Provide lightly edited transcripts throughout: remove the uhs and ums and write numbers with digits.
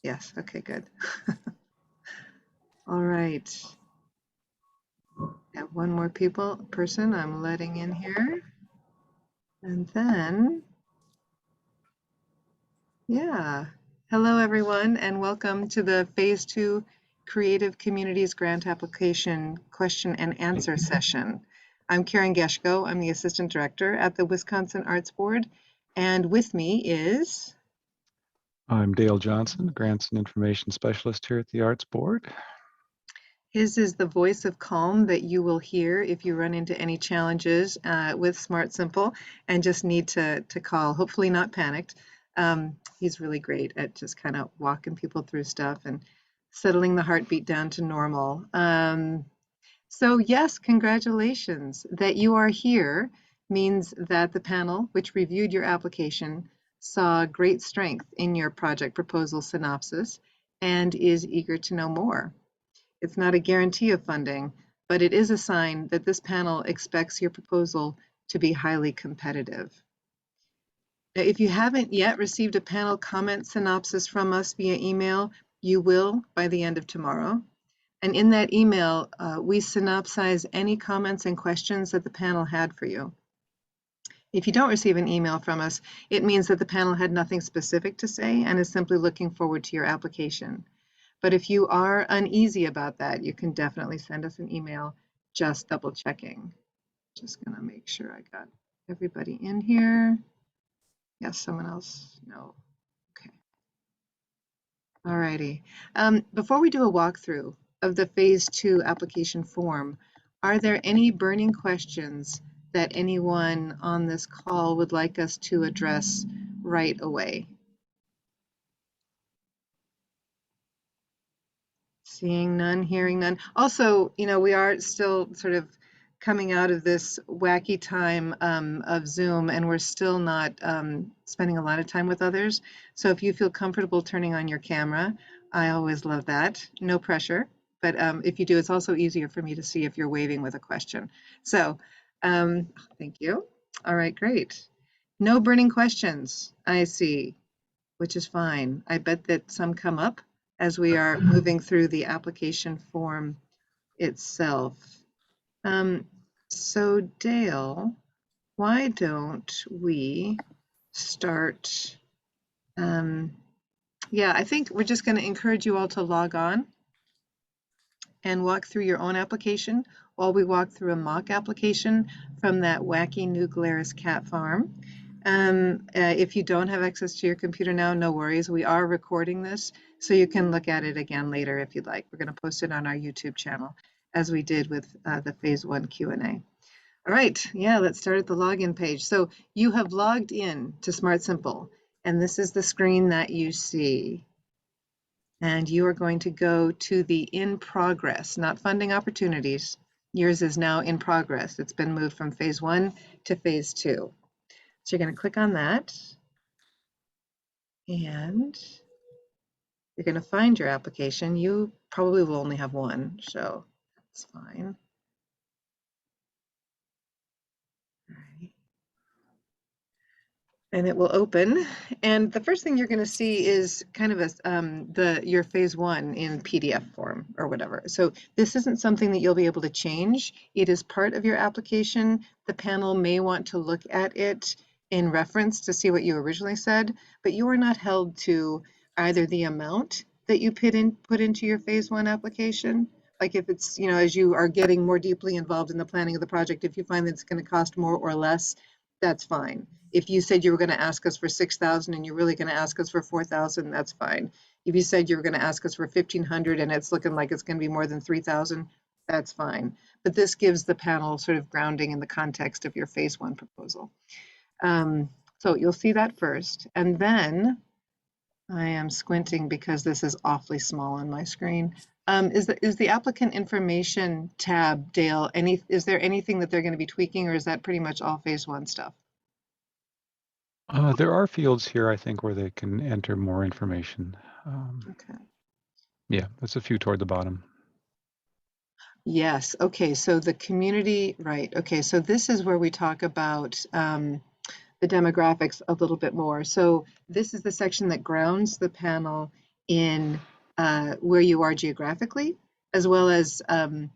Yes, okay, good. All right. I have one more person I'm letting in here. And then, yeah. Hello, everyone, and welcome to the Phase 2 Creative Communities Grant Application Question and Answer session. I'm Karen Geschko. I'm the Assistant Director at the Wisconsin Arts Board. And with me is... I'm Dale Johnson, Grants and Information Specialist here at the Arts Board. His is the voice of calm that you will hear if you run into any challenges with Smart Simple and just need to call, hopefully not panicked. He's really great at just kind of walking people through stuff and settling the heartbeat down to normal. So yes, congratulations. That you are here means that the panel, which reviewed your application, saw great strength in your project proposal synopsis and is eager to know more. It's not a guarantee of funding, but it is a sign that this panel expects your proposal to be highly competitive. Now, if you haven't yet received a panel comment synopsis from us via email, you will by the end of tomorrow. And in that email, we synopsize any comments and questions that the panel had for you. If you don't receive an email from us, it means that the panel had nothing specific to say and is simply looking forward to your application. But if you are uneasy about that, you can definitely send us an email, just double checking. Just gonna make sure I got everybody in here. Yes, someone else? No. Okay. All righty. Before we do a walkthrough of the Phase 2 application form, are there any burning questions that anyone on this call would like us to address right away? Seeing none, hearing none. Also, you know, we are still sort of coming out of this wacky time of Zoom, and we're still not spending a lot of time with others. So if you feel comfortable turning on your camera, I always love that. No pressure, but if you do, it's also easier for me to see if you're waving with a question. So thank you. All right, great. No burning questions, I see, which is fine. I bet that some come up as we are moving through the application form itself. So Dale, why don't we start? Yeah, I think we're just going to encourage you all to log on and walk through your own application while we walk through a mock application from that wacky new Glarus cat farm. If you don't have access to your computer now, no worries. We are recording this, so you can look at it again later if you'd like. We're going to post it on our YouTube channel, as we did with the Phase 1 Q&A. All right, yeah, let's start at the login page. So you have logged in to Smart Simple, and this is the screen that you see. And you are going to go to the in progress, not funding opportunities. Yours is now in progress. It's been moved from Phase 1 to Phase 2. So you're going to click on that, and you're going to find your application. You probably will only have one, so that's fine. All right. And it will open, and the first thing you're going to see is kind of a your Phase 1 in PDF form or whatever. So this isn't something that you'll be able to change. It is part of your application. The panel may want to look at it in reference to see what you originally said, but you are not held to either the amount that you put into your Phase 1 application. Like if it's, you know, as you are getting more deeply involved in the planning of the project, if you find that it's going to cost more or less, that's fine. If you said you were going to ask us for 6,000 and you're really going to ask us for 4,000, that's fine. If you said you were going to ask us for 1,500 and it's looking like it's going to be more than 3,000, that's fine. But this gives the panel sort of grounding in the context of your Phase 1 proposal. So you'll see that first, and then I am squinting because this is awfully small on my screen. Is the applicant information tab, Dale, is there anything that they're going to be tweaking, or is that pretty much all Phase 1 stuff? There are fields here, I think, where they can enter more information. Okay. Yeah, there's a few toward the bottom. Yes. Okay. So the community, right. Okay. So this is where we talk about the demographics a little bit more. So this is the section that grounds the panel in where you are geographically, as well as the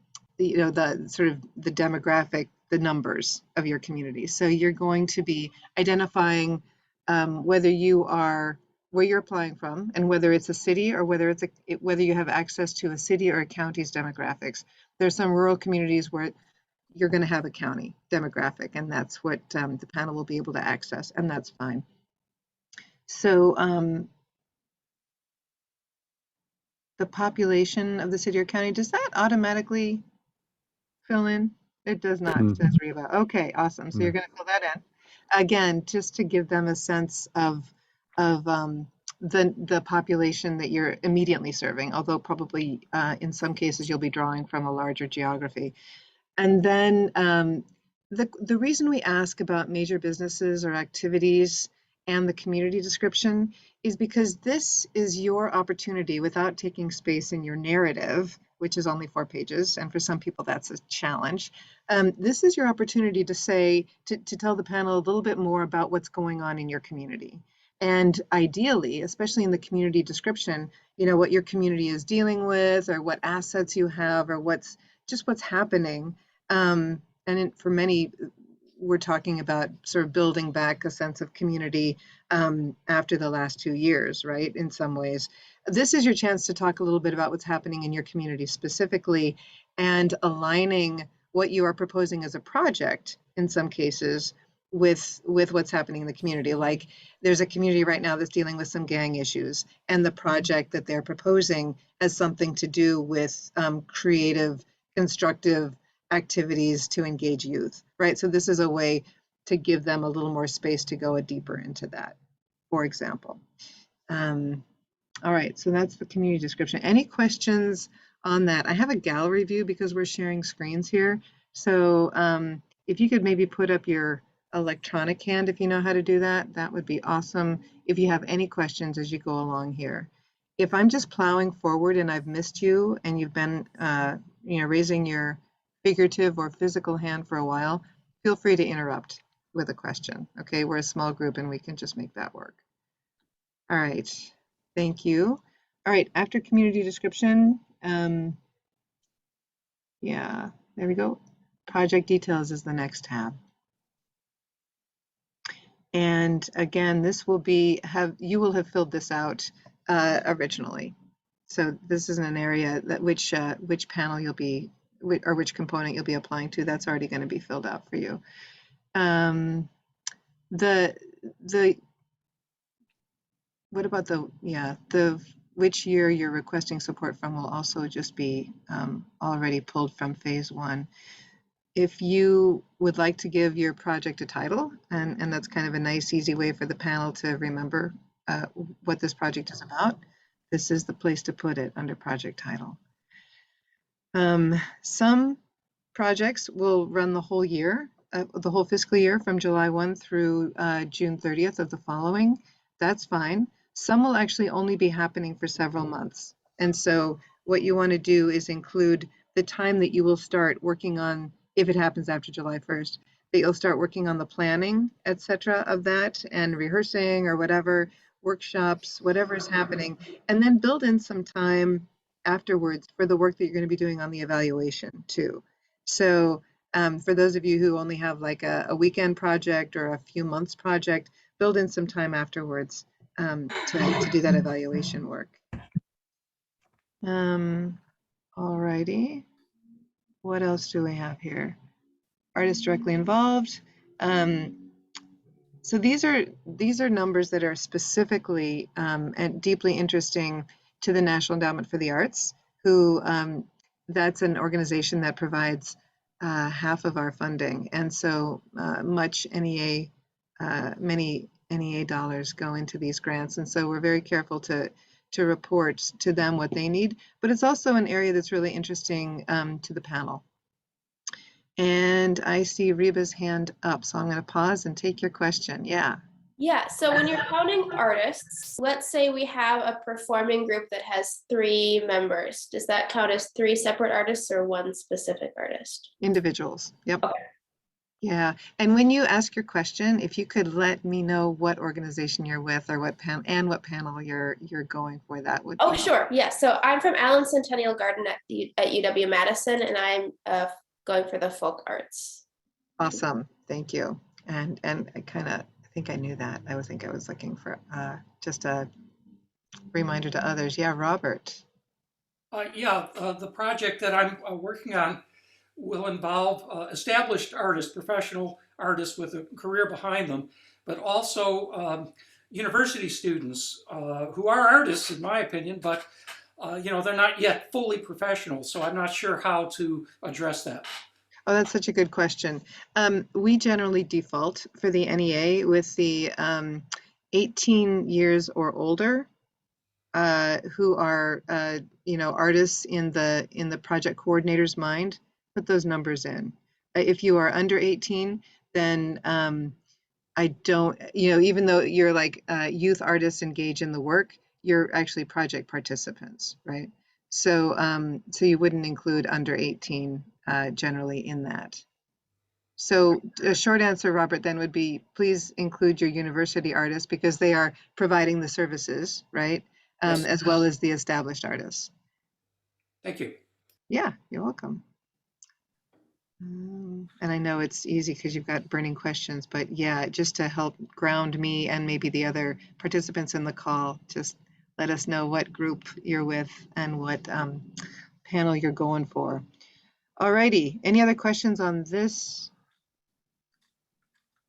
sort of the demographic, the numbers of your community. So you're going to be identifying whether you're applying from, and whether it's a city or whether whether you have access to a city or a county's demographics. There's some rural communities where you're going to have a county demographic, and that's what the panel will be able to access, and that's fine. So the population of the city or county, does that automatically fill in? It does not, says Reba. Okay, awesome. So you're going to fill that in. Again, just to give them a sense of the population that you're immediately serving, although probably in some cases you'll be drawing from a larger geography. And then the reason we ask about major businesses or activities and the community description is because this is your opportunity, without taking space in your narrative, which is only 4 pages, and for some people that's a challenge. This is your opportunity to tell the panel a little bit more about what's going on in your community. And ideally, especially in the community description, what your community is dealing with, or what assets you have, or what's happening. For many, we're talking about sort of building back a sense of community after the last 2 years, right? In some ways, this is your chance to talk a little bit about what's happening in your community specifically, and aligning what you are proposing as a project in some cases with what's happening in the community. Like, there's a community right now that's dealing with some gang issues, and the project that they're proposing has something to do with creative, constructive activities to engage youth, right? So this is a way to give them a little more space to go deeper into that, for example. All right, so that's the community description. Any questions on that? I have a gallery view because we're sharing screens here. So if you could maybe put up your electronic hand, if you know how to do that, that would be awesome. If you have any questions as you go along here. If I'm just plowing forward and I've missed you, and you've been raising your figurative or physical hand for a while, feel free to interrupt with a question. Okay, we're a small group and we can just make that work. All right, thank you. All right, after community description, yeah, there we go. Project details is the next tab. And again, this will you will have filled this out originally. So this isn't an area that which panel you'll be, or which component you'll be applying to. That's already going to be filled out for you. What about the which year you're requesting support from will also just be already pulled from phase 1. If you would like to give your project a title, and that's kind of a nice, easy way for the panel to remember what this project is about, this is the place to put it, under project title. Some projects will run the whole year, the whole fiscal year, from July 1 through June 30th of the following. That's fine. Some will actually only be happening for several months. And so what you want to do is include the time that you will start working on, if it happens after July 1st, that you'll start working on the planning, etc. of that, and rehearsing or whatever, workshops, whatever is happening, and then build in some time afterwards for the work that you're going to be doing on the evaluation too. So for those of you who only have like a weekend project or a few months project, build in some time afterwards to do that evaluation work. All righty. What else do we have here? Artists directly involved. So these are numbers that are specifically and deeply interesting to the National Endowment for the Arts, who that's an organization that provides half of our funding, and so many NEA dollars go into these grants, and so we're very careful to report to them what they need. But it's also an area that's really interesting to the panel. And I see Reba's hand up, so I'm going to pause and take your question. Yeah. Yeah, so when you're counting artists, let's say we have a performing group that has 3 members. Does that count as 3 separate artists or 1 specific artist? Individuals. Yep. Okay. Yeah, and when you ask your question, if you could let me know what organization you're with or what panel you're going for, that would Oh, be sure. Yeah. So I'm from Allen Centennial Garden at UW-Madison, and I'm going for the folk arts. awesome. Thank you. And I think I knew that. I think I was looking for just a reminder to others. Yeah, Robert. The project that I'm working on will involve established artists, professional artists with a career behind them, but also university students who are artists, in my opinion, but they're not yet fully professional. So I'm not sure how to address that. Oh, that's such a good question. We generally default for the NEA with the 18 years or older who are artists in the project coordinator's mind. Put those numbers in. If you are under 18, then I don't, even though you're like youth artists engaged in the work, you're actually project participants, right? So you wouldn't include under 18 generally in that. So a short answer, Robert, then would be please include your university artists because they are providing the services, right? Yes. As well as the established artists. Thank you. Yeah, you're welcome. And I know it's easy because you've got burning questions, but yeah, just to help ground me and maybe the other participants in the call, just let us know what group you're with and what panel you're going for. Alrighty, any other questions on this?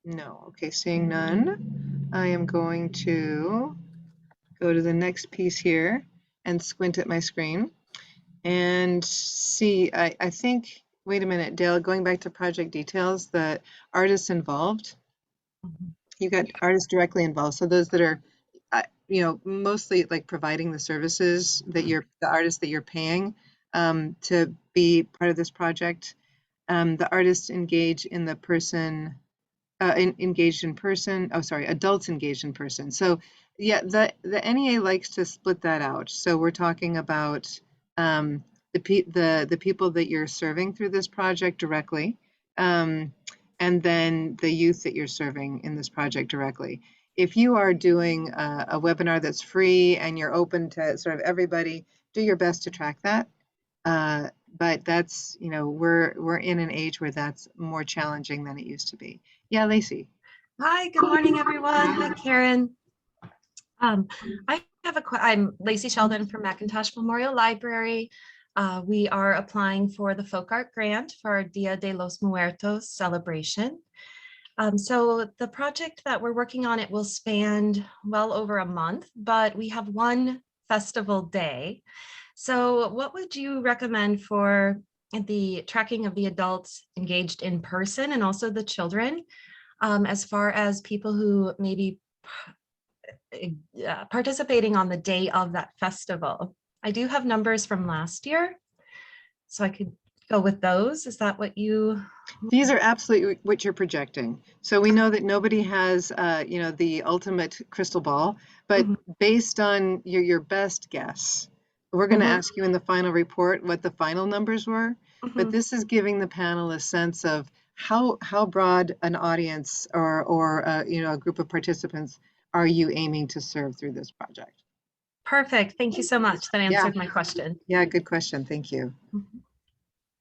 No, okay, seeing none, I am going to go to the next piece here and squint at my screen and see, I think, wait a minute, Dale, going back to project details, the artists involved, you've got artists directly involved. So those that are, mostly like providing the services that the artists that you're paying to be part of this project. The artists engage in the person, engaged in person, adults engaged in person. So yeah, the NEA likes to split that out. So we're talking about the people that you're serving through this project directly, and then the youth that you're serving in this project directly. If you are doing a webinar that's free and you're open to sort of everybody, do your best to track that. But that's, we're in an age where that's more challenging than it used to be. Yeah, Lacey. Hi, good morning, everyone. Hi, Karen. I'm Lacey Sheldon from Macintosh Memorial Library. We are applying for the Folk Art Grant for our Dia de los Muertos celebration. So the project that we're working on, it will span well over a month, but we have one festival day. So what would you recommend for the tracking of the adults engaged in person and also the children, as far as people who may be participating on the day of that festival? I do have numbers from last year, so I could go with those. Is that what you? These are absolutely what you're projecting. So we know that nobody has, the ultimate crystal ball, but based on your best guess, we're going to ask you in the final report what the final numbers were. But this is giving the panel a sense of how broad an audience or a group of participants are you aiming to serve through this project? Perfect. Thank you so much. That answered my question. Yeah, good question. Thank you.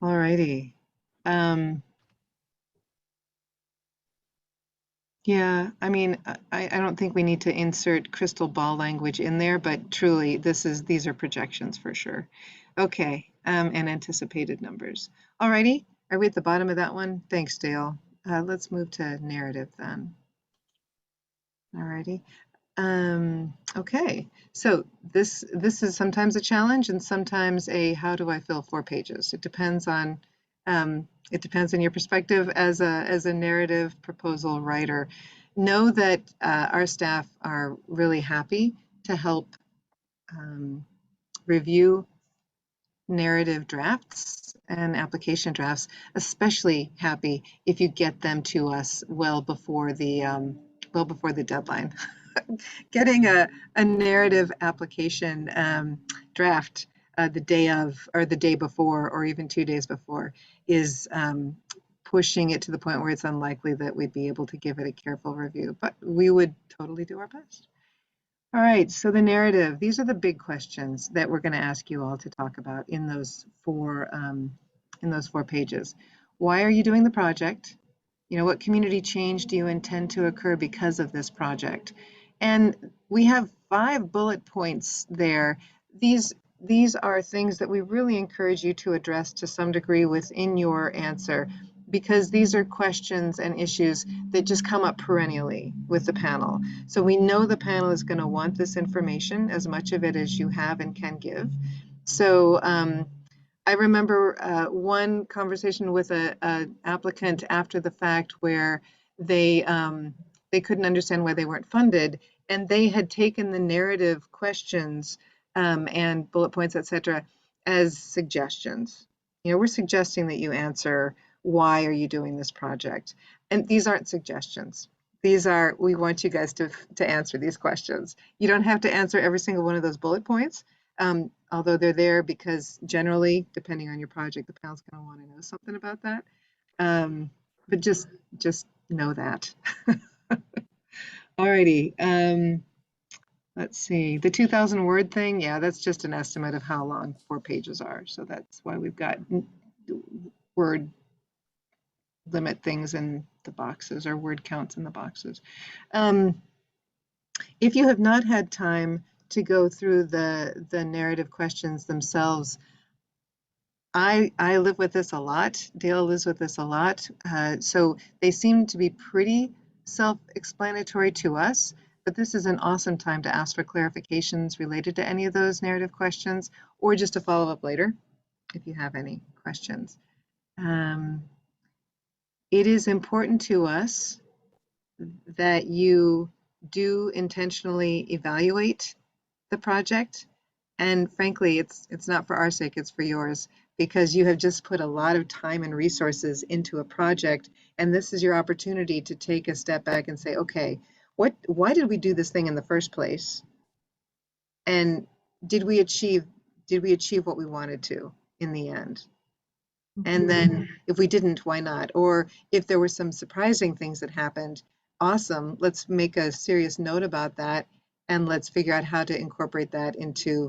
All righty. Yeah, I mean, I don't think we need to insert crystal ball language in there, but truly, these are projections for sure. Okay, and anticipated numbers. All righty, are we at the bottom of that one? Thanks, Dale. Let's move to narrative then. All righty. Okay, so this is sometimes a challenge and sometimes a how do I fill 4 pages. It depends on your perspective as a narrative proposal writer. Know that our staff are really happy to help review narrative drafts and application drafts, especially happy if you get them to us well before the deadline. Getting a narrative application draft the day of or the day before or even 2 days before is pushing it to the point where it's unlikely that we'd be able to give it a careful review, but we would totally do our best. All right, so the narrative, these are the big questions that we're going to ask you all to talk about in those four pages. Why are you doing the project? You know, what community change do you intend to occur because of this project? And we have 5 bullet points there. These are things that we really encourage you to address to some degree within your answer, because these are questions and issues that just come up perennially with the panel. So we know the panel is going to want this information, as much of it as you have and can give. So I remember one conversation with an applicant after the fact where they couldn't understand why they weren't funded, and they had taken the narrative questions and bullet points, etc., as suggestions. You know, we're suggesting that you answer, why are you doing this project? And these aren't suggestions. These are, we want you guys to answer these questions. You don't have to answer every single one of those bullet points, although they're there because generally, depending on your project, the panel's going to want to know something about that. But just know that. Alrighty. Let's see, the 2,000 word thing, yeah, that's just an estimate of how long 4 pages are. So that's why we've got word limit things in the boxes, or word counts in the boxes. If you have not had time to go through the narrative questions themselves, I live with this a lot. Dale lives with this a lot. So they seem to be pretty self-explanatory to us, but this is an awesome time to ask for clarifications related to any of those narrative questions, or just to follow up later if you have any questions. It is important to us that you do intentionally evaluate the project. And frankly, it's not for our sake, it's for yours, because you have just put a lot of time and resources into a project. And this is your opportunity to take a step back and say, okay, why did we do this thing in the first place? And did we achieve what we wanted to in the end? And then if we didn't, why not? Or if there were some surprising things that happened, awesome, let's make a serious note about that, and let's figure out how to incorporate that into,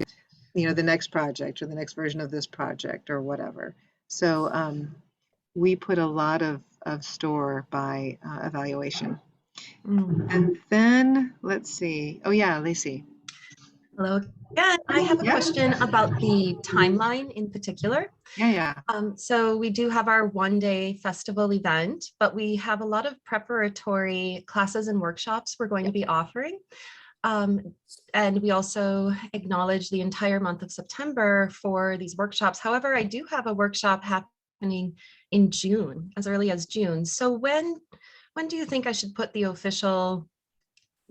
you know, the next project or the next version of this project or whatever. So we put a lot of store by evaluation. And then let's see. Oh yeah, Lacey. Hello again. I have a Yeah. question about the timeline in particular. Yeah. So we do have our one-day festival event, but we have a lot of preparatory classes and workshops we're going to be offering. And we also acknowledge the entire month of September for these workshops. However, I do have a workshop happening in June, as early as June. So when do you think I should put the official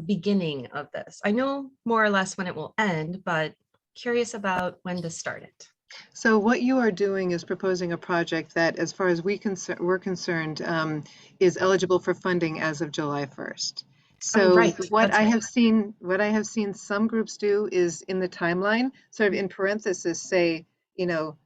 beginning of this? I know more or less when it will end, but curious about when to start it. So what you are doing is proposing a project that, as far as we're concerned, is eligible for funding as of July 1st. So right. what That's I right. have seen some groups do is in the timeline, sort of in parentheses, say, you know,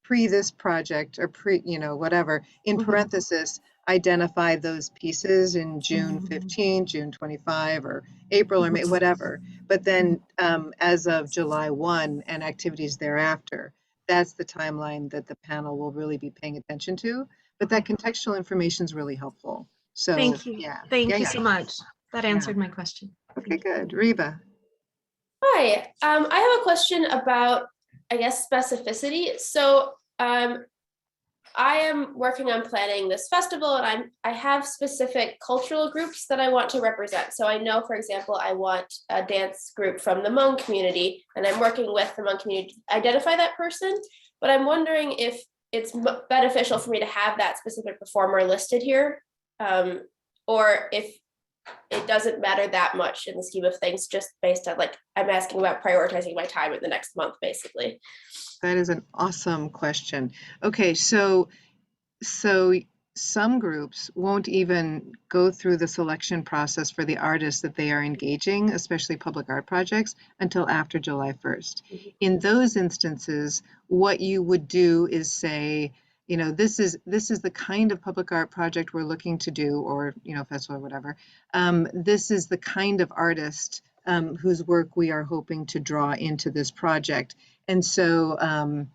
pre this project, or pre, you know, whatever, in parentheses, identify those pieces in June 15, June 25, or April or May, whatever. But then as of July 1 and activities thereafter, that's the timeline that the panel will really be paying attention to. But that contextual information is really helpful. So Thank you. yeah. Thank you so much. That Yeah. answered my question. Okay, good. Reba. Hi, I have a question about, I guess, specificity. So I am working on planning this festival, and I have specific cultural groups that I want to represent. So I know, for example, I want a dance group from the Hmong community, and I'm working with the Hmong community to identify that person. But I'm wondering if it's beneficial for me to have that specific performer listed here, or if it doesn't matter that much in the scheme of things, just based on, like, I'm asking about prioritizing my time in the next month, basically. That is an awesome question. Okay, so some groups won't even go through the selection process for the artists that they are engaging, especially public art projects, until after July 1st. In those instances, what you would do is say, you know, this is the kind of public art project we're looking to do, or, you know, festival or whatever. This is the kind of artist whose work we are hoping to draw into this project. And so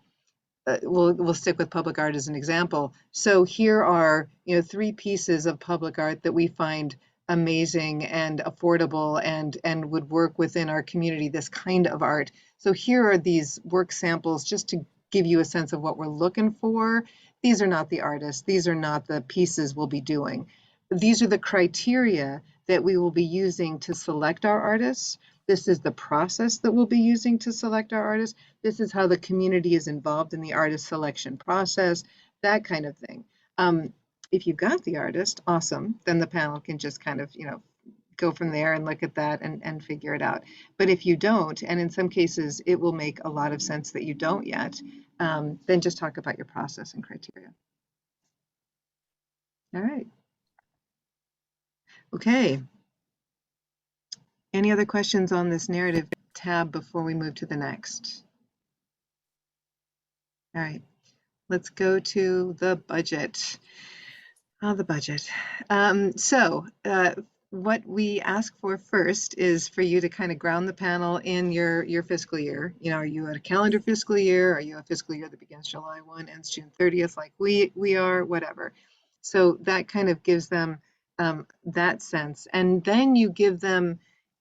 we'll stick with public art as an example. So here are, you know, 3 pieces of public art that we find amazing and affordable and would work within our community, this kind of art. So here are these work samples just to give you a sense of what we're looking for. These are not the artists. These are not the pieces we'll be doing. These are the criteria that we will be using to select our artists. This is the process that we'll be using to select our artists. This is how the community is involved in the artist selection process, that kind of thing. If you've got the artist, awesome, then the panel can just kind of, you know, go from there and look at that and figure it out. But if you don't, and in some cases it will make a lot of sense that you don't yet, then just talk about your process and criteria. All right. Okay. Any other questions on this narrative tab before we move to the next? All right, let's go to the budget. The budget. What we ask for first is for you to kind of ground the panel in your fiscal year. You know, are you at a calendar fiscal year? Are you a fiscal year that begins July 1, ends June 30th, like we are, whatever. So that kind of gives them that sense. And then you give them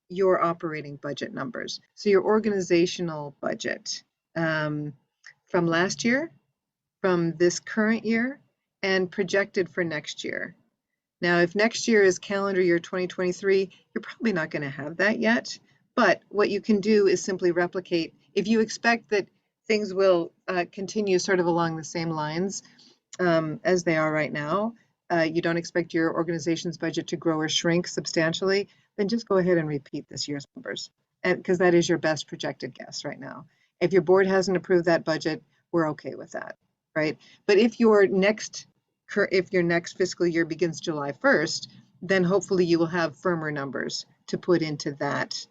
your operating budget numbers. So your organizational budget from last year, from this current year, and projected for next year. Now, if next year is calendar year 2023, you're probably not going to have that yet. But what you can do is simply replicate. If you expect that things will continue sort of along the same lines as they are right now, you don't expect your organization's budget to grow or shrink substantially, then just go ahead and repeat this year's numbers, because that is your best projected guess right now. If your board hasn't approved that budget, we're okay with that, right? But if your next fiscal year begins July 1st, then hopefully you will have firmer numbers to put into that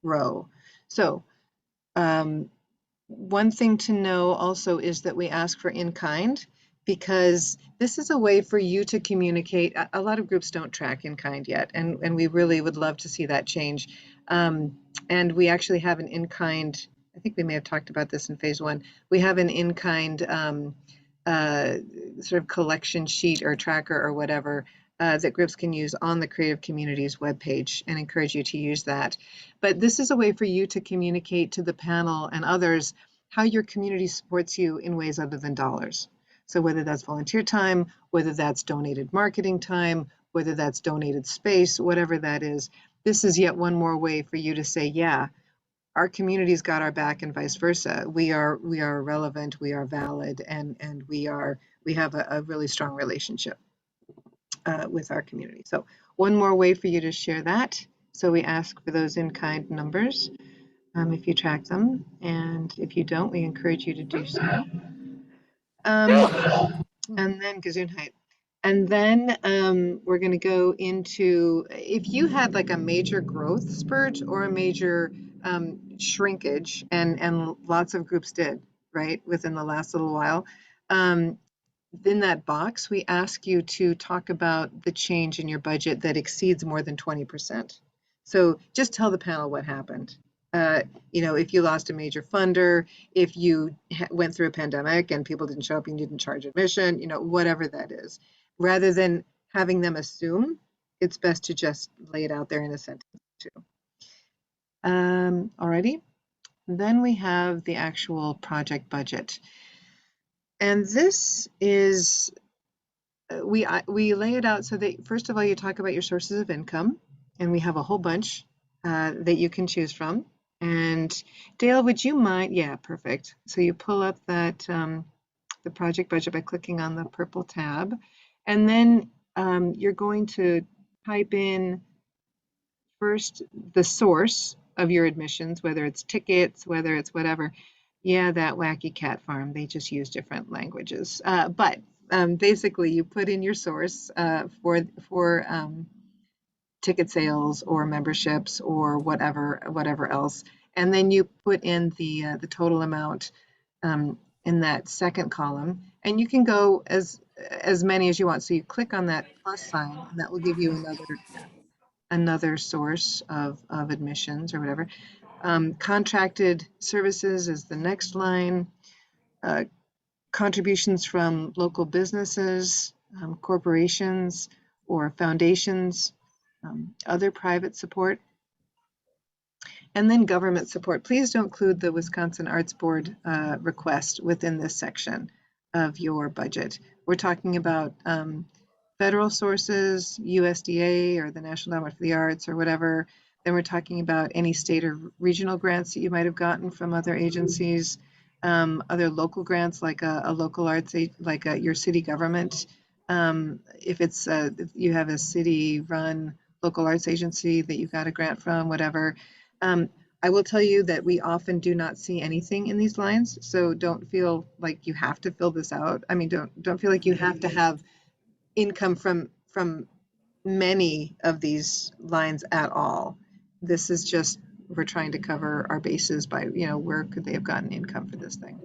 row. So one thing to know also is that we ask for in-kind, because this is a way for you to communicate. A lot of groups don't track in-kind yet, and we really would love to see that change. And we actually have an in-kind, I think we may have talked about this in phase 1. We have an in-kind sort of collection sheet or tracker or whatever that groups can use on the Creative Communities webpage, and encourage you to use that. But this is a way for you to communicate to the panel and others how your community supports you in ways other than dollars. So whether that's volunteer time, whether that's donated marketing time, whether that's donated space, whatever that is, this is yet one more way for you to say, yeah, our community's got our back and vice versa. We are relevant, we are valid, and we have a really strong relationship with our community. So one more way for you to share that. So we ask for those in-kind numbers if you track them, and if you don't, we encourage you to do so. And then Gesundheit. And then we're going to go into, if you had like a major growth spurt or a major shrinkage, and lots of groups did, right, within the last little while, in that box, we ask you to talk about the change in your budget that exceeds more than 20%. So just tell the panel what happened. You know, if you lost a major funder, if you went through a pandemic and people didn't show up, you didn't charge admission, you know, whatever that is. Rather than having them assume, it's best to just lay it out there in a sentence too. Alrighty, then we have the actual project budget. And this is, we lay it out so that, first of all, you talk about your sources of income, and we have a whole bunch that you can choose from. And Dale, would you mind? Yeah, perfect. So you pull up that the project budget by clicking on the purple tab, and then you're going to type in first the source of your admissions, whether it's tickets, whether it's whatever. Yeah, that wacky cat farm, they just use different languages. But basically you put in your source for ticket sales or memberships or whatever else, and then you put in the total amount in that second column, and you can go as many as you want. So you click on that plus sign, and that will give you another source of admissions or whatever. Contracted services is the next line. Contributions from local businesses, corporations, or foundations, other private support, and then government support. Please don't include the Wisconsin Arts Board request within this section of your budget. We're talking about federal sources, USDA or the National Endowment for the Arts or whatever. Then we're talking about any state or regional grants that you might have gotten from other agencies, other local grants like a local arts, like your city government. If you have a city-run local arts agency that you got a grant from, whatever. I will tell you that we often do not see anything in these lines, so don't feel like you have to fill this out. I mean, don't feel like you have to have income from many of these lines at all. This is just, we're trying to cover our bases by, where could they have gotten income for this thing.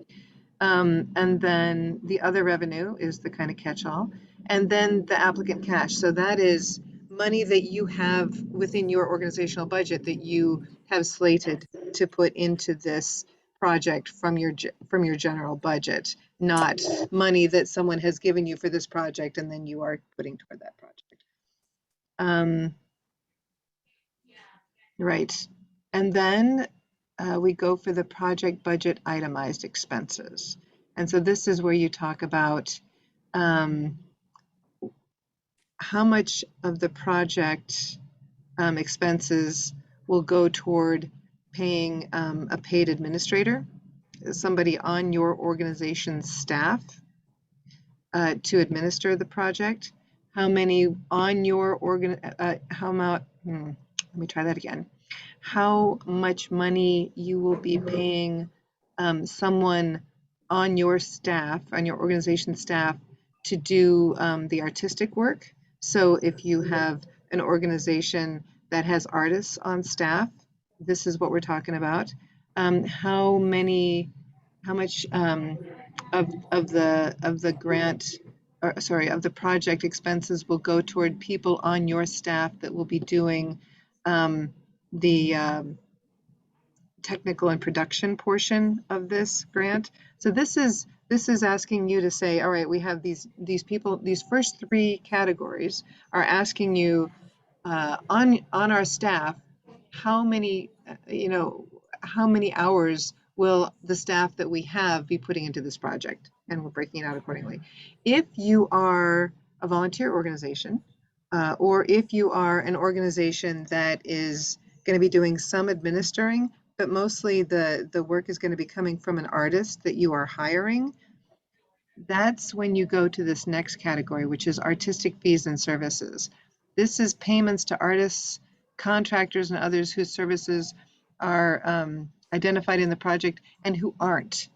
And then the other revenue is the kind of catch-all. And then the applicant cash. So that is money that you have within your organizational budget that you have slated to put into this project from your general budget, not money that someone has given you for this project and then you are putting toward that project. Right. And then we go for the project budget itemized expenses. And so this is where you talk about how much of the project expenses will go toward paying a paid administrator, somebody on your organization's staff to administer the project. How many on your let me try that again. How much money you will be paying someone on your staff, on your organization staff, to do the artistic work. So if you have an organization that has artists on staff, this is what we're talking about. How much of the grant, or sorry, of the project expenses will go toward people on your staff that will be doing the technical and production portion of this grant. So this is asking you to say, all right, we have these people, these first three categories are asking you on our staff, how many hours will the staff that we have be putting into this project? And we're breaking it out accordingly. If you are a volunteer organization, or if you are an organization that is going to be doing some administering, but mostly the work is going to be coming from an artist that you are hiring, that's when you go to this next category, which is artistic fees and services. This is payments to artists, contractors, and others whose services are identified in the project and who aren't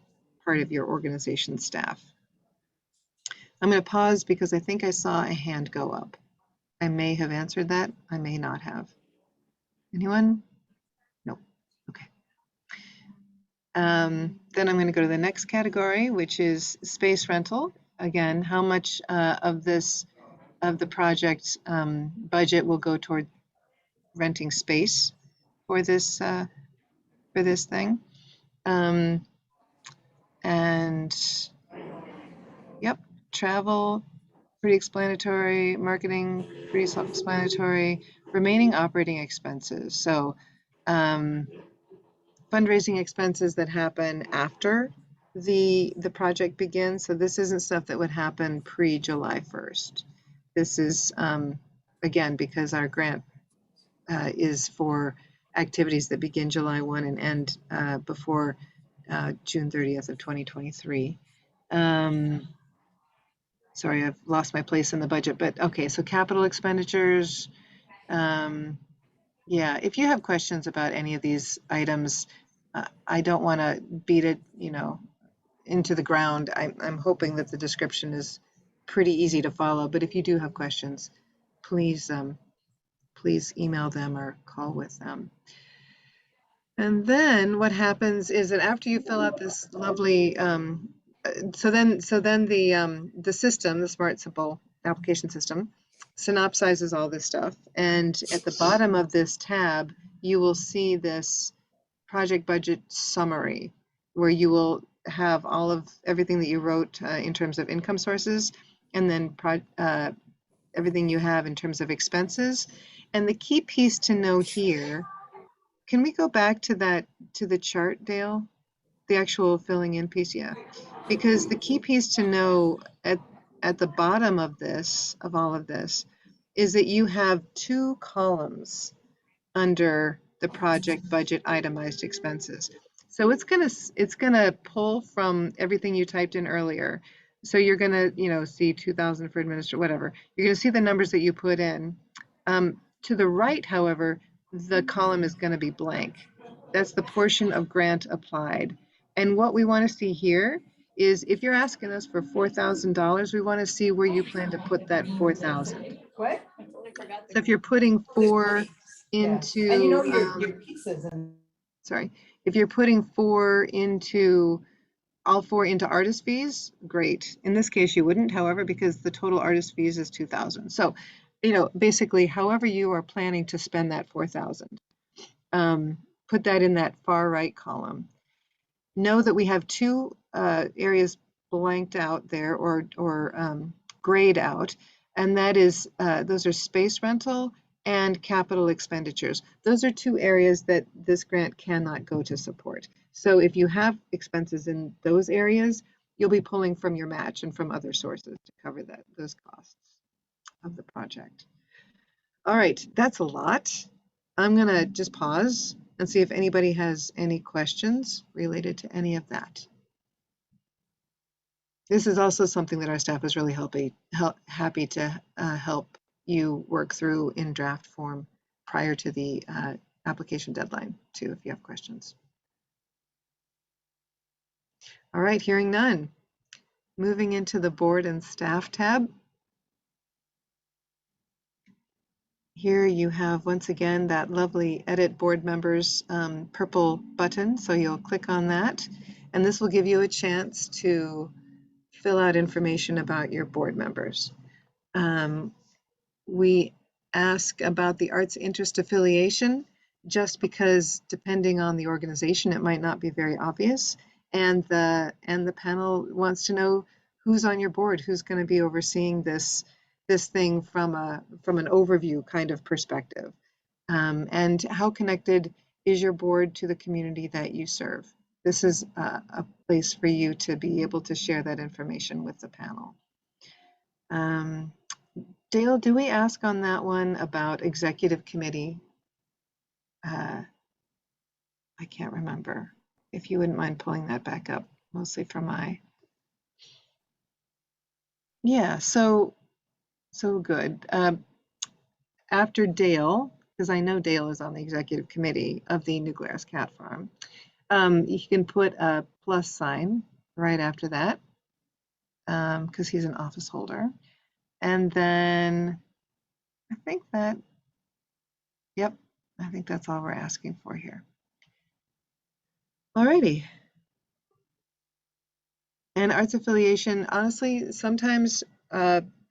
part of your organization staff. I'm going to pause because I think I saw a hand go up. I may have answered that. I may not have. Anyone? No. Okay. Then I'm going to go to the next category, which is space rental. Again, how much of the project budget will go toward renting space for this thing? And yep, travel, pretty explanatory. Marketing, pretty self-explanatory. Remaining operating expenses. So fundraising expenses that happen after the project begins. So this isn't stuff that would happen pre-July 1st. This is, again, because our grant is for activities that begin July 1 and end before June 30th of 2023. Sorry, I've lost my place in the budget, but okay, so capital expenditures. Yeah, if you have questions about any of these items, I don't want to beat it, into the ground. I'm hoping that the description is pretty easy to follow, but if you do have questions, please email them or call with them. And then what happens is that after you fill out this lovely so then the system, the Smart Simple application system, synopsizes all this stuff. And at the bottom of this tab, you will see this project budget summary, where you will have all of everything that you wrote in terms of income sources, and then everything you have in terms of expenses. And the key piece to know here, can we go back to the chart, Dale? The actual filling in piece, yeah. Because the key piece to know at the bottom of all of this, is that you have two columns under the project budget itemized expenses. So it's gonna pull from everything you typed in earlier. So you're gonna, see 2,000 for administrator, whatever. You're gonna see the numbers that you put in. To the right, however, the column is gonna be blank. That's the portion of grant applied. And what we want to see here is, if you're asking us for $4,000, we want to see where you plan to put that 4,000. What? So if you're putting four into, And you know your pieces and. sorry, if you're putting all four into artist fees, great. In this case, you wouldn't, however, because the total artist fees is 2,000. So, basically, however you are planning to spend that 4,000, put that in that far right column. Know that we have two areas blanked out there, or grayed out, and that is those are space rental and capital expenditures. Those are two areas that this grant cannot go to support. So if you have expenses in those areas, you'll be pulling from your match and from other sources to cover those costs of the project. All right, that's a lot. I'm gonna just pause and see if anybody has any questions related to any of that. This is also something that our staff is really happy to help you work through in draft form prior to the application deadline too, if you have questions. All right, hearing none. Moving into the board and staff tab. Here you have, once again, that lovely edit board members purple button. So you'll click on that, and this will give you a chance to fill out information about your board members. We ask about the arts interest affiliation, just because depending on the organization, it might not be very obvious. And the panel wants to know who's on your board, who's going to be overseeing this thing from an overview kind of perspective, and how connected is your board to the community that you serve. This is a place for you to be able to share that information with the panel. Dale, do we ask on that one about executive committee? I can't remember. If you wouldn't mind pulling that back up, mostly for my. Yeah, so good. After Dale, because I know Dale is on the executive committee of the New Glarus Cat Farm, you can put a plus sign right after that, because he's an office holder. And then I think that's all we're asking for here. Alrighty. And arts affiliation, honestly, sometimes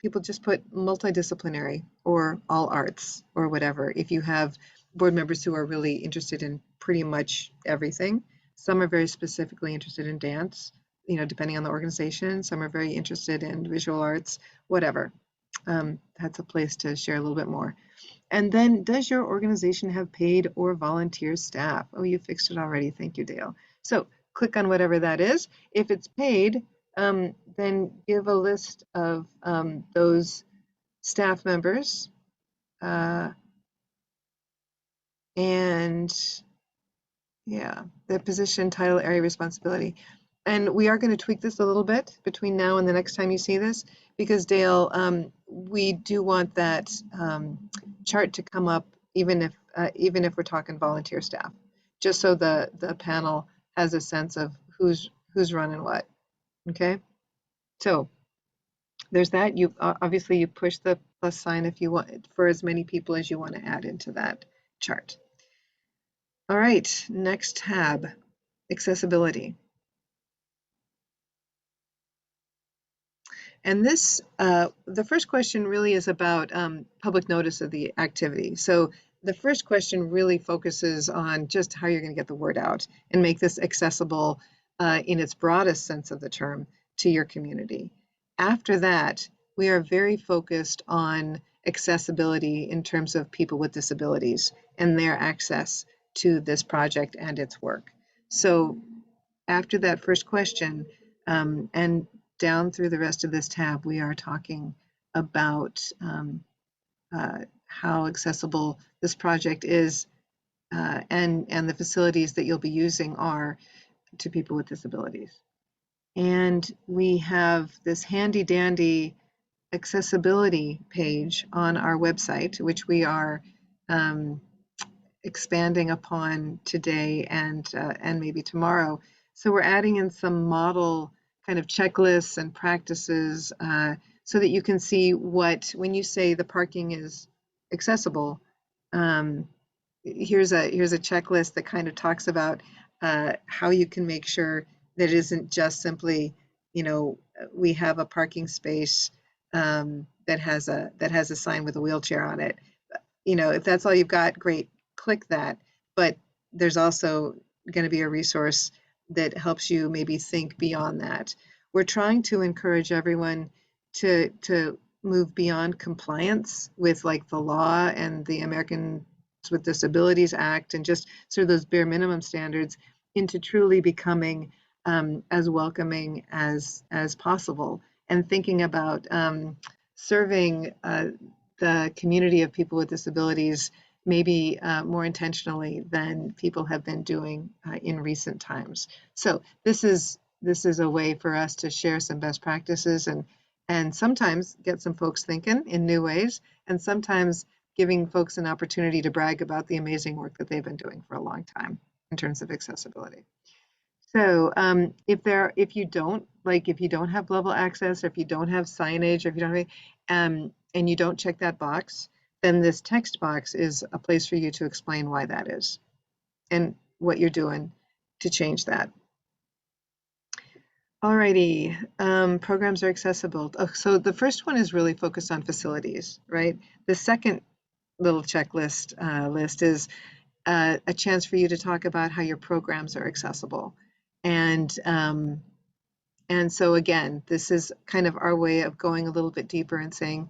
people just put multidisciplinary or all arts or whatever. If you have board members who are really interested in pretty much everything, some are very specifically interested in dance, depending on the organization. Some are very interested in visual arts, whatever. That's a place to share a little bit more. And then, does your organization have paid or volunteer staff? Oh, you fixed it already. Thank you, Dale. So click on whatever that is. If it's paid, then give a list of those staff members and yeah, the position, title, area, responsibility. And we are going to tweak this a little bit between now and the next time you see this, because Dale, we do want that chart to come up even if we're talking volunteer staff, just so the panel has a sense of who's running what. Okay, so there's that. You obviously you push the plus sign if you want, for as many people as you want to add into that chart. All right, next tab, accessibility. And this, the first question really is about public notice of the activity. So the first question really focuses on just how you're going to get the word out and make this accessible in its broadest sense of the term to your community. After that, we are very focused on accessibility in terms of people with disabilities and their access to this project and its work. So after that first question, and down through the rest of this tab, we are talking about how accessible this project is and the facilities that you'll be using are to people with disabilities. And we have this handy dandy accessibility page on our website, which we are expanding upon today and maybe tomorrow. So we're adding in some model kind of checklists and practices so that you can see what, when you say the parking is accessible, here's a checklist that kind of talks about how you can make sure that it isn't just simply, you know, we have a parking space that has a sign with a wheelchair on it. You know, if that's all you've got, great, click that. But there's also going to be a resource that helps you maybe think beyond that. We're trying to encourage everyone to move beyond compliance with like the law and the Americans with Disabilities Act and just sort of those bare minimum standards into truly becoming as welcoming as possible and thinking about serving the community of people with disabilities maybe more intentionally than people have been doing in recent times. So this is a way for us to share some best practices and sometimes get some folks thinking in new ways, and sometimes giving folks an opportunity to brag about the amazing work that they've been doing for a long time in terms of accessibility. So if you don't have level access, or if you don't have signage, or if you don't have, and you don't check that box, then this text box is a place for you to explain why that is and what you're doing to change that. Alrighty, programs are accessible. Oh, so the first one is really focused on facilities, right? The second little checklist list is a chance for you to talk about how your programs are accessible. And so again, this is kind of our way of going a little bit deeper and saying,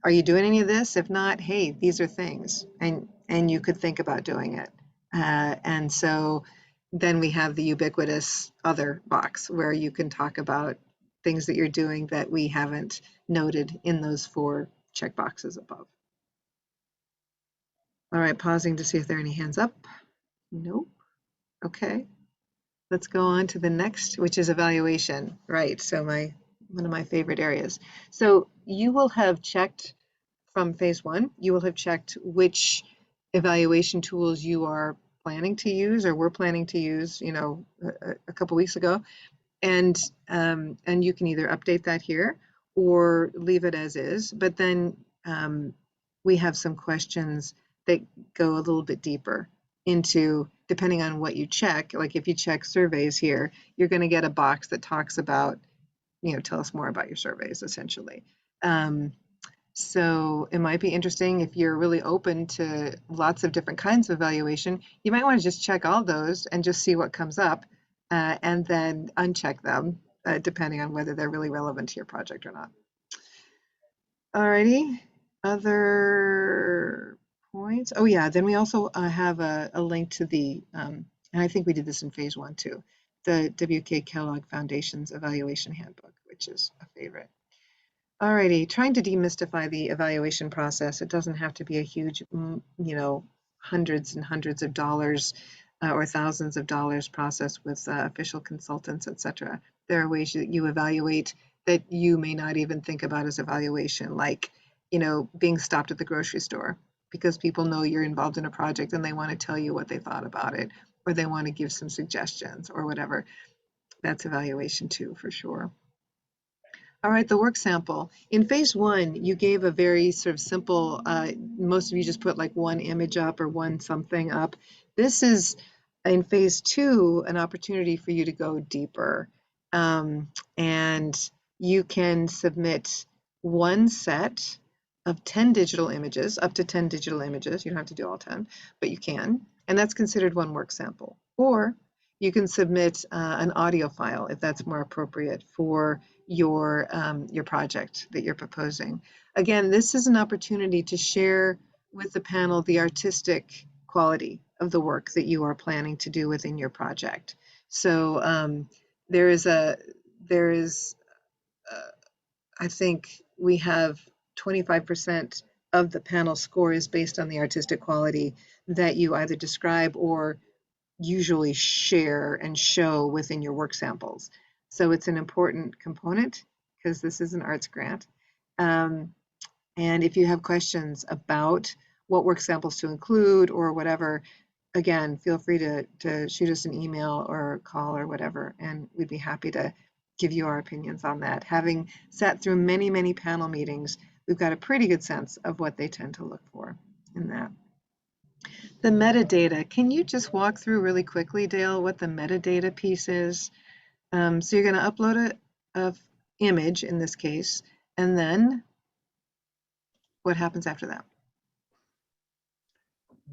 are you doing any of this? If not, hey, these are things, and you could think about doing it. And so then we have the ubiquitous other box where you can talk about things that you're doing that we haven't noted in those 4 checkboxes above. All right, pausing to see if there are any hands up. Nope. Okay. Let's go on to the next, which is evaluation. Right, so one of my favorite areas. So you will have checked from phase 1, you will have checked which evaluation tools you are planning to use or were planning to use, you know, a couple weeks ago. And you can either update that here or leave it as is. But then we have some questions that go a little bit deeper into, depending on what you check, like if you check surveys here, you're going to get a box that talks about, you know, tell us more about your surveys, essentially. So it might be interesting if you're really open to lots of different kinds of evaluation, you might want to just check all those and just see what comes up and then uncheck them depending on whether they're really relevant to your project or not. Alrighty, other points. Oh yeah, then we also have a link to the, and I think we did this in phase 1 too, the W.K. Kellogg Foundation's Evaluation Handbook, which is a favorite. Alrighty, trying to demystify the evaluation process. It doesn't have to be a huge, you know, hundreds and hundreds of dollars or thousands of dollars process with official consultants, etc. There are ways that you evaluate that you may not even think about as evaluation, like, you know, being stopped at the grocery store because people know you're involved in a project and they want to tell you what they thought about it, or they want to give some suggestions or whatever. That's evaluation too, for sure. All right, the work sample. In phase 1, you gave a very sort of simple, most of you just put like one image up or one something up. This is, in phase 2, an opportunity for you to go deeper and you can submit one set of 10 digital images, up to 10 digital images. You don't have to do all 10, but you can, and that's considered one work sample. Or you can submit an audio file if that's more appropriate for your project that you're proposing. Again, this is an opportunity to share with the panel the artistic quality of the work that you are planning to do within your project. So I think we have 25% of the panel score is based on the artistic quality that you either describe or usually share and show within your work samples. So it's an important component because this is an arts grant. And if you have questions about what work samples to include or whatever, again, feel free to shoot us an email or call or whatever, and we'd be happy to give you our opinions on that. Having sat through many, many panel meetings, we've got a pretty good sense of what they tend to look for in that. The metadata, can you just walk through really quickly, Dale, what the metadata piece is? So you're going to upload a image in this case, and then what happens after that?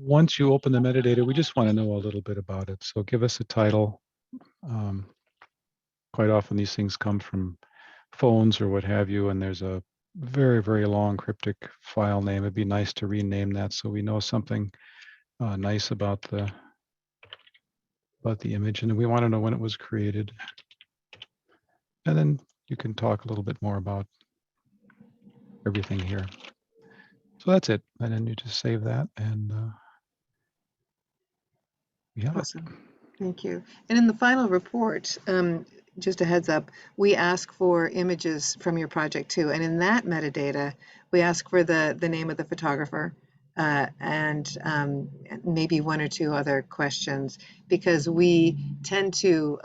Once you open the metadata, we just want to know a little bit about it. So give us a title. Quite often these things come from phones or what have you, and there's a very, very long cryptic file name. It'd be nice to rename that so we know something nice about the image, and we want to know when it was created. And then you can talk a little bit more about everything here. So that's it. And then you just save that, and we have Awesome. Thank you. And in the final report, just a heads up, we ask for images from your project too. And in that metadata, we ask for the name of the photographer and maybe one or two other questions, because we tend to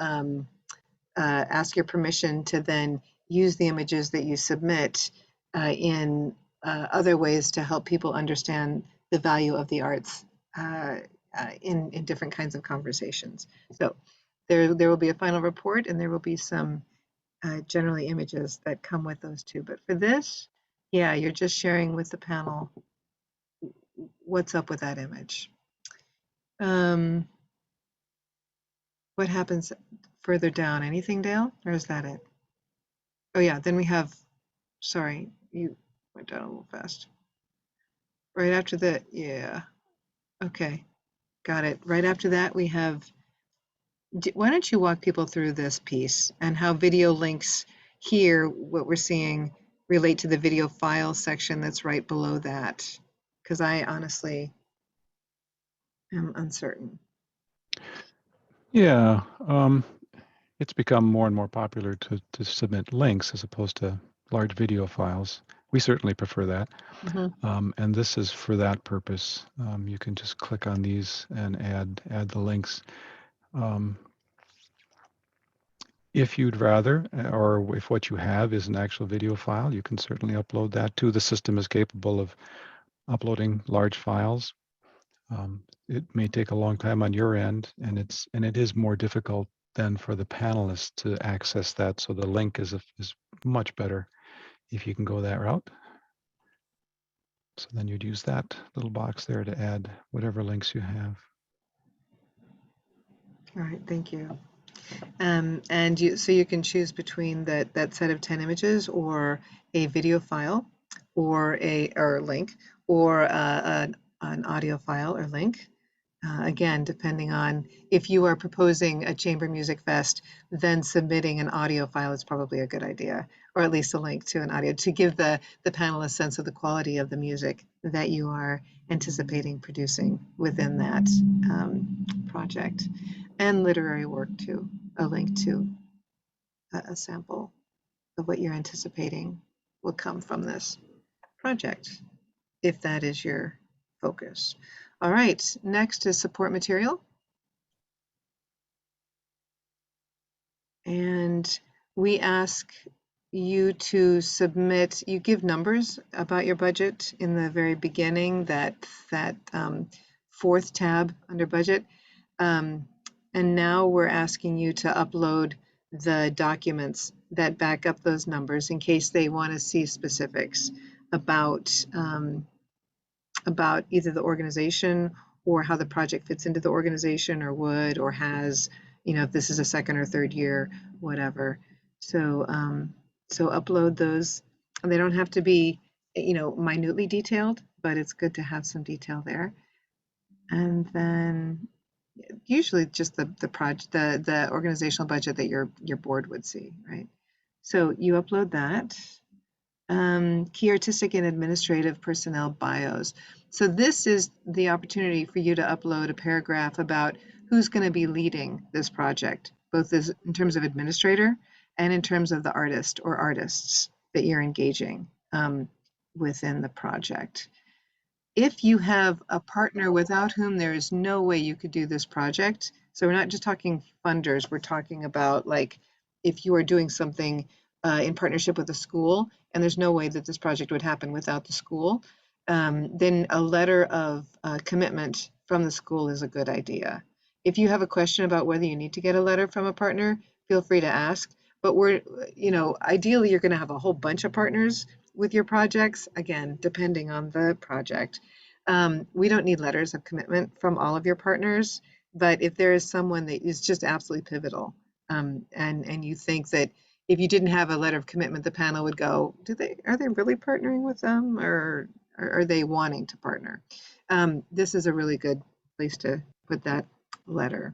ask your permission to then use the images that you submit in other ways to help people understand the value of the arts in different kinds of conversations. So there will be a final report, and there will be some generally images that come with those too. But for this, yeah, you're just sharing with the panel what's up with that image. What happens further down? Anything, Dale? Or is that it? Oh yeah, then we have, sorry, you went down a little fast. Right after that, yeah. Okay, got it. Right after that, we have, why don't you walk people through this piece and how video links here, what we're seeing, relate to the video file section that's right below that? Because I honestly am uncertain. Yeah, it's become more and more popular to submit links as opposed to large video files. We certainly prefer that. And this is for that purpose. You can just click on these and add the links. If you'd rather, or if what you have is an actual video file, you can certainly upload that too. The system is capable of uploading large files. It may take a long time on your end, and it is more difficult than for the panelists to access that. So the link is much better if you can go that route. So then you'd use that little box there to add whatever links you have. All right, thank you. So you can choose between that set of 10 images or a video file or a link or an audio file or link. Again, depending on if you are proposing a chamber music fest, then submitting an audio file is probably a good idea, or at least a link to an audio to give the panel a sense of the quality of the music that you are anticipating producing within that project. And literary work too, a link to a sample of what you're anticipating will come from this project, if that is your focus. All right, next is support material. And we ask you to submit, you give numbers about your budget in the very beginning, that fourth tab under budget. And now we're asking you to upload the documents that back up those numbers in case they want to see specifics about either the organization or how the project fits into the organization or would or has, if this is a second or third year, whatever. So so upload those. They don't have to be, minutely detailed, but it's good to have some detail there. And then usually just the organizational budget that your board would see, right? So you upload that. Key artistic and administrative personnel bios. So this is the opportunity for you to upload a paragraph about who's going to be leading this project, both as in terms of administrator and in terms of the artist or artists that you're engaging within the project. If you have a partner without whom there is no way you could do this project, so we're not just talking funders, we're talking about like if you are doing something in partnership with a school and there's no way that this project would happen without the school, then a letter of commitment from the school is a good idea. If you have a question about whether you need to get a letter from a partner, feel free to ask. But ideally you're going to have a whole bunch of partners with your projects, again, depending on the project. We don't need letters of commitment from all of your partners, but if there is someone that is just absolutely pivotal, and you think that if you didn't have a letter of commitment, the panel would go, are they really partnering with them, or are they wanting to partner? This is a really good place to put that letter.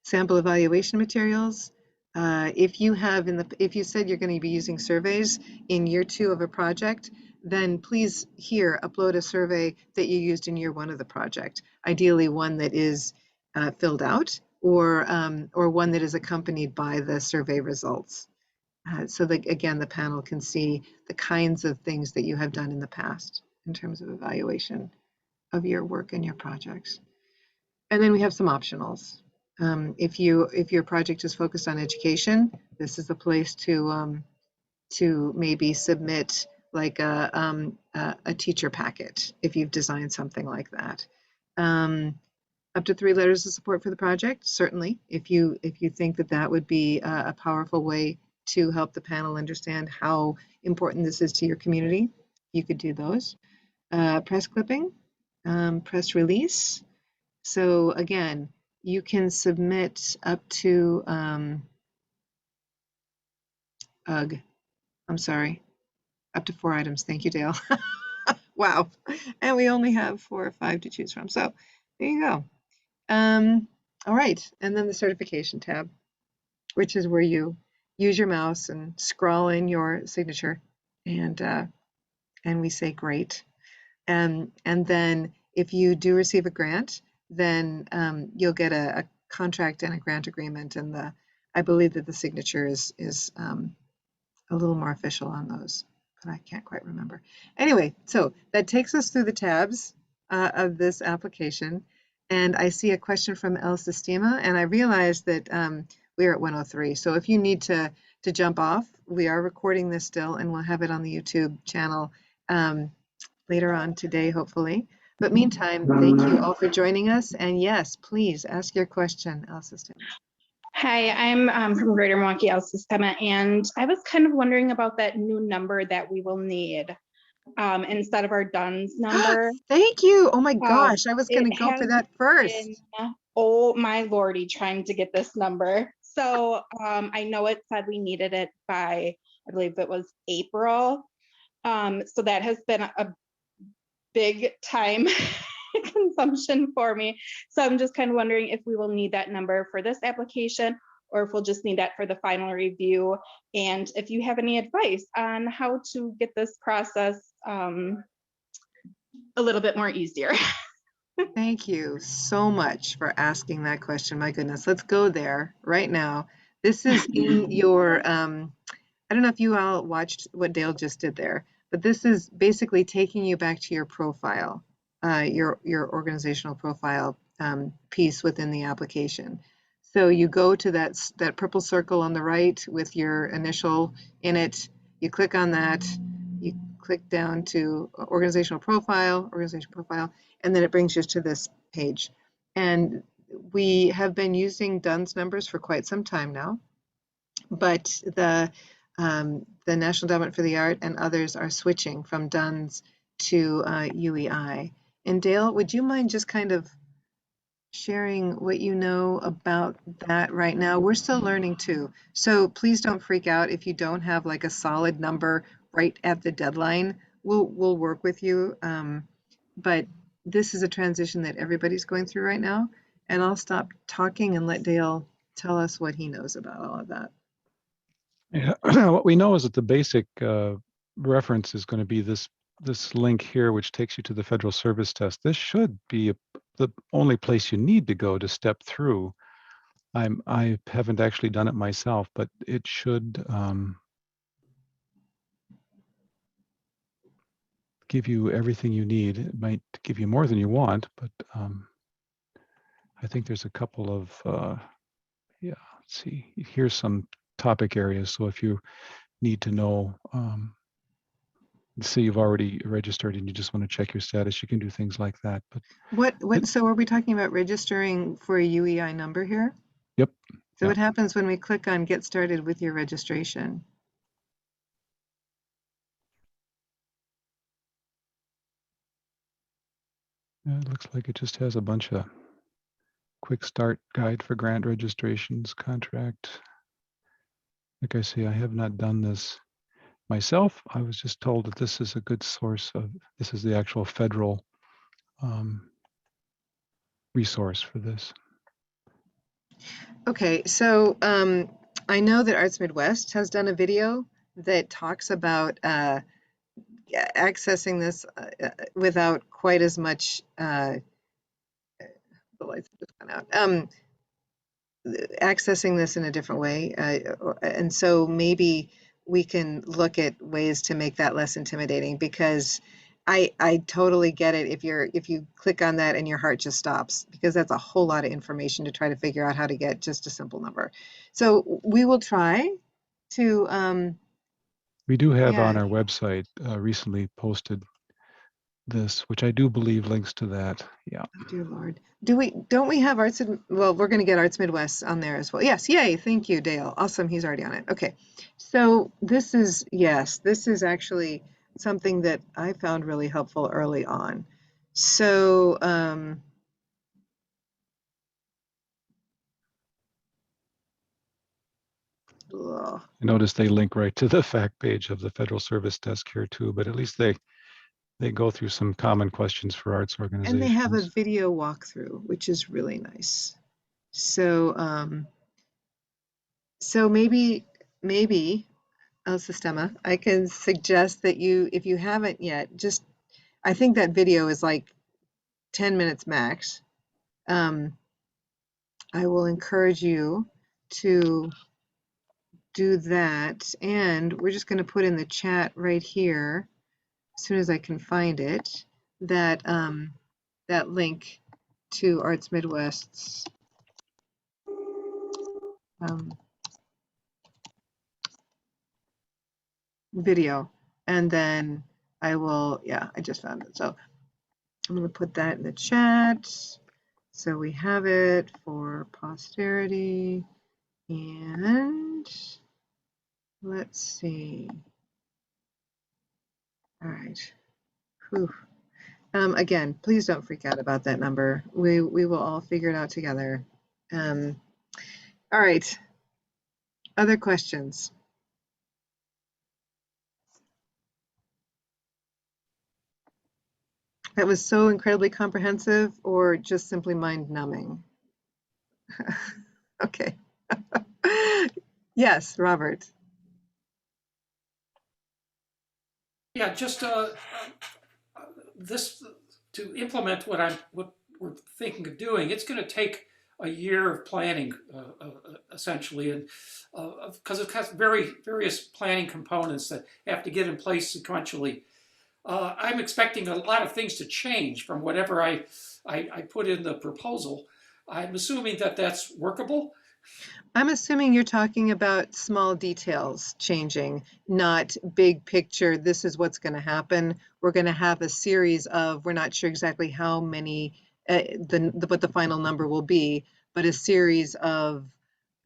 Sample evaluation materials. If you said you're going to be using surveys in year 2 of a project, then please here upload a survey that you used in year 1 of the project. Ideally one that is filled out or one that is accompanied by the survey results. So that again, the panel can see the kinds of things that you have done in the past in terms of evaluation of your work and your projects. And then we have some optionals. If your project is focused on education, this is the place to maybe submit like a teacher packet if you've designed something like that. Up to 3 letters of support for the project, certainly. If you think that would be a powerful way to help the panel understand how important this is to your community, you could do those. Press clipping, press release. So again, you can submit up to, up to 4 items. Thank you, Dale. Wow. And we only have 4 or 5 to choose from. So there you go. All right. And then the certification tab, which is where you use your mouse and scroll in your signature and we say great. And then if you do receive a grant, then you'll get a contract and a grant agreement, and I believe that the signature is a little more official on those, but I can't quite remember. Anyway, so that takes us through the tabs of this application, and I see a question from El Sistema, and I realized that we are at 1:03. So if you need to jump off, we are recording this still, and we'll have it on the YouTube channel later on today, hopefully. But meantime, thank you all for joining us. And yes, please ask your question, El Sistema. Hi, I'm from Greater Milwaukee, El Sistema, and I was kind of wondering about that new number that we will need instead of our DUNS number. Thank you. Oh my gosh, I was going to go for that first. Oh my lordy, trying to get this number. So I know it said we needed it by, I believe it was April. So that has been a big time consumption for me. So I'm just kind of wondering if we will need that number for this application or if we'll just need that for the final review. And if you have any advice on how to get this process a little bit more easier. Thank you so much for asking that question. My goodness, let's go there right now. This is in your, I don't know if you all watched what Dale just did there, but this is basically taking you back to your profile, your organizational profile piece within the application. So you go to that purple circle on the right with your initial in it, you click on that, you click down to organizational profile, and then it brings you to this page. And we have been using DUNS numbers for quite some time now. but the National Endowment for the Art and others are switching from DUNS to UEI. And Dale, would you mind just kind of sharing what you know about that right now? We're still learning too. So please don't freak out if you don't have like a solid number right at the deadline. We'll work with you. But this is a transition that everybody's going through right now. And I'll stop talking and let Dale tell us what he knows about all of that. Yeah. What we know is that the basic reference is going to be this link here, which takes you to the federal service test. This should be the only place you need to go to step through. I haven't actually done it myself, but it should give you everything you need. It might give you more than you want, but I think there's a couple of yeah. Let's see. Here's some topic areas. So if you need to know, say you've already registered and you just want to check your status, you can do things like that. But So are we talking about registering for a UEI number here? Yep. So Yep. what happens when we click on get started with your registration? It looks like it just has a bunch of quick start guide for grant registrations, contract. Like I say, I have not done this myself. I was just told that this is a good source of, this is the actual federal resource for this. Okay, so I know that Arts Midwest has done a video that talks about accessing this without quite as much, the lights have just gone out, accessing this in a different way. And so maybe we can look at ways to make that less intimidating, because I totally get it if you click on that and your heart just stops, because that's a whole lot of information to try to figure out how to get just a simple number. So we will try to We do have on yeah. our website recently posted this, which I do believe links to that. Yeah. Oh, dear Lord. Don't we have well, we're going to get Arts Midwest on there as well. Yes. Yay. Thank you, Dale. Awesome. He's already on it. Okay. So this is actually something that I found really helpful early on. So, ugh. I notice they link right to the fact page of the Federal Service Desk here too, but at least they go through some common questions for arts organizations. And they have a video walkthrough, which is really nice. So, so maybe El Sistema, I can suggest that if you haven't yet, I think that video is like 10 minutes max. I will encourage you to do that. And we're just going to put in the chat right here, as soon as I can find it, that that link to Arts Midwest's video. And then I will, yeah, I just found it. So I'm going to put that in the chat. So we have it for posterity. And let's see. All right. Whew. Again, please don't freak out about that number. We will all figure it out together. All right. Other questions? That was so incredibly comprehensive, or just simply mind numbing? Okay. Yes, Robert. Yeah, just this to implement what we're thinking of doing. It's going to take a year of planning, essentially, and because it has various planning components that have to get in place sequentially. I'm expecting a lot of things to change from whatever I put in the proposal. I'm assuming that that's workable. I'm assuming you're talking about small details changing, not big picture. This is what's going to happen. We're going to have a series of, we're not sure exactly how many, what the final number will be, but a series of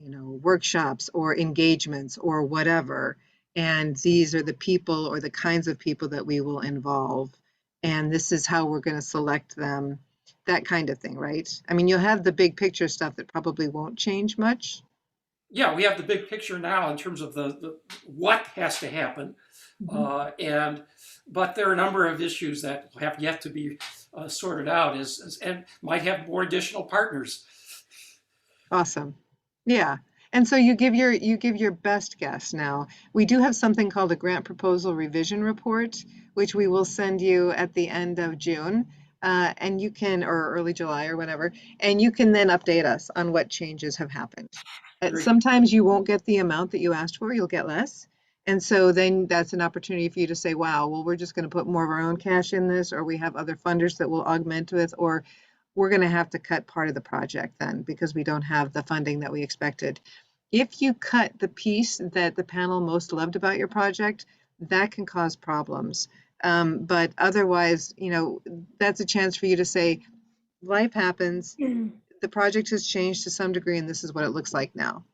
workshops or engagements or whatever. And these are the people or the kinds of people that we will involve. And this is how we're going to select them, that kind of thing, right? I mean, you'll have the big picture stuff that probably won't change much. Yeah, we have the big picture now in terms of the what has to happen, but there are a number of issues that have yet to be sorted out, and might have more additional partners. Awesome. Yeah. And so you give your best guess now. We do have something called a grant proposal revision report, which we will send you at the end of June, and you can, or early July or whatever, and you can then update us on what changes have happened. Great. Sometimes you won't get the amount that you asked for, you'll get less. And so then that's an opportunity for you to say, wow, well, we're just going to put more of our own cash in this, or we have other funders that will augment with, or we're going to have to cut part of the project then because we don't have the funding that we expected. If you cut the piece that the panel most loved about your project, that can cause problems. But otherwise, that's a chance for you to say, life happens, the project has changed to some degree, and this is what it looks like now.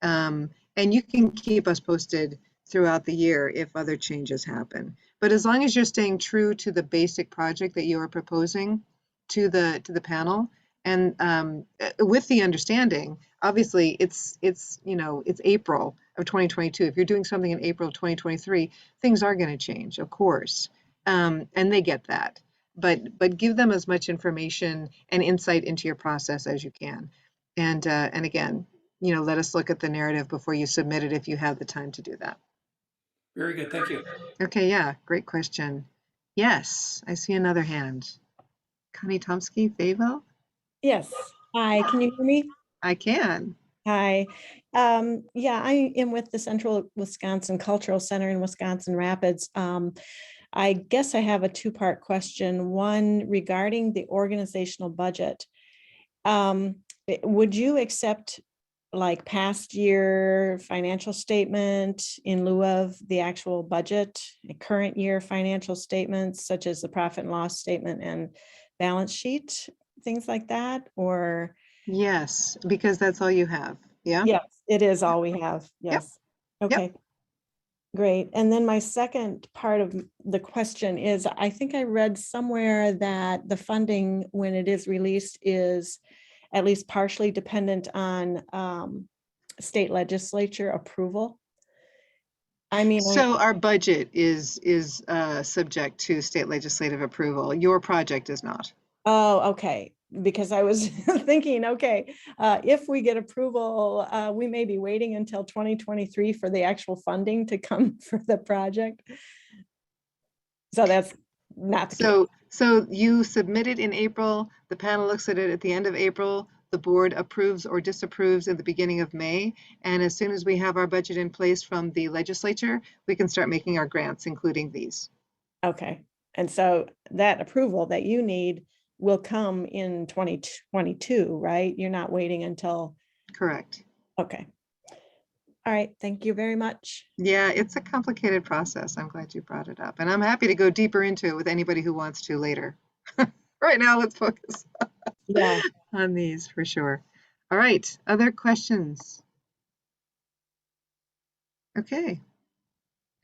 And you can keep us posted throughout the year if other changes happen. But as long as you're staying true to the basic project that you are proposing to the panel, and with the understanding, obviously it's April of 2022. If you're doing something in April of 2023, things are going to change, of course, and they get that. But give them as much information and insight into your process as you can, and again, let us look at the narrative before you submit it if you have the time to do that. Very good, thank you. Okay, yeah, great question. Yes, I see another hand. Connie Tomsky, Fayville? Yes. Hi, can you hear me? I can. Hi. Yeah, I am with the Central Wisconsin Cultural Center in Wisconsin Rapids. I guess I have a two-part question. One regarding the organizational budget. Would you accept like past year financial statement in lieu of the actual budget, current year financial statements, such as the profit and loss statement and balance sheet, things like that? Or Yes, because that's all you have. Yeah. yes, it is all we have. Yes. Yep. Okay. Great. And then my second part of the question is, I think I read somewhere that the funding, when it is released, is at least partially dependent on state legislature approval. I mean, So our budget is subject to state legislative approval. Your project is not. oh, okay. Because I was thinking, okay, if we get approval, we may be waiting until 2023 for the actual funding to come for the project. So that's not the case. So you submit it in April, the panel looks at it at the end of April, the board approves or disapproves at the beginning of May. And as soon as we have our budget in place from the legislature, we can start making our grants, including these. Okay. And so that approval that you need will come in 2022, right? You're not waiting until. Correct. Okay. All right. Thank you very much. Yeah, it's a complicated process. I'm glad you brought it up. And I'm happy to go deeper into it with anybody who wants to later. Right now, let's focus Yeah. on these for sure. All right. Other questions? Okay.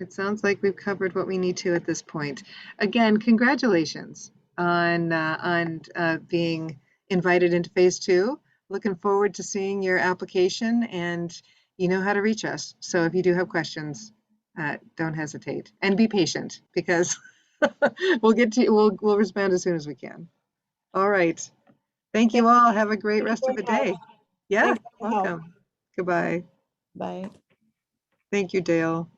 It sounds like we've covered what we need to at this point. Again, congratulations on being invited into phase 2. Looking forward to seeing your application, and you know how to reach us. So if you do have questions, don't hesitate and be patient, because we'll respond as soon as we can. All right. Thank you all. Have a great rest of the day. Yeah, Thanks for your help. welcome. Goodbye. Bye. Thank you, Dale.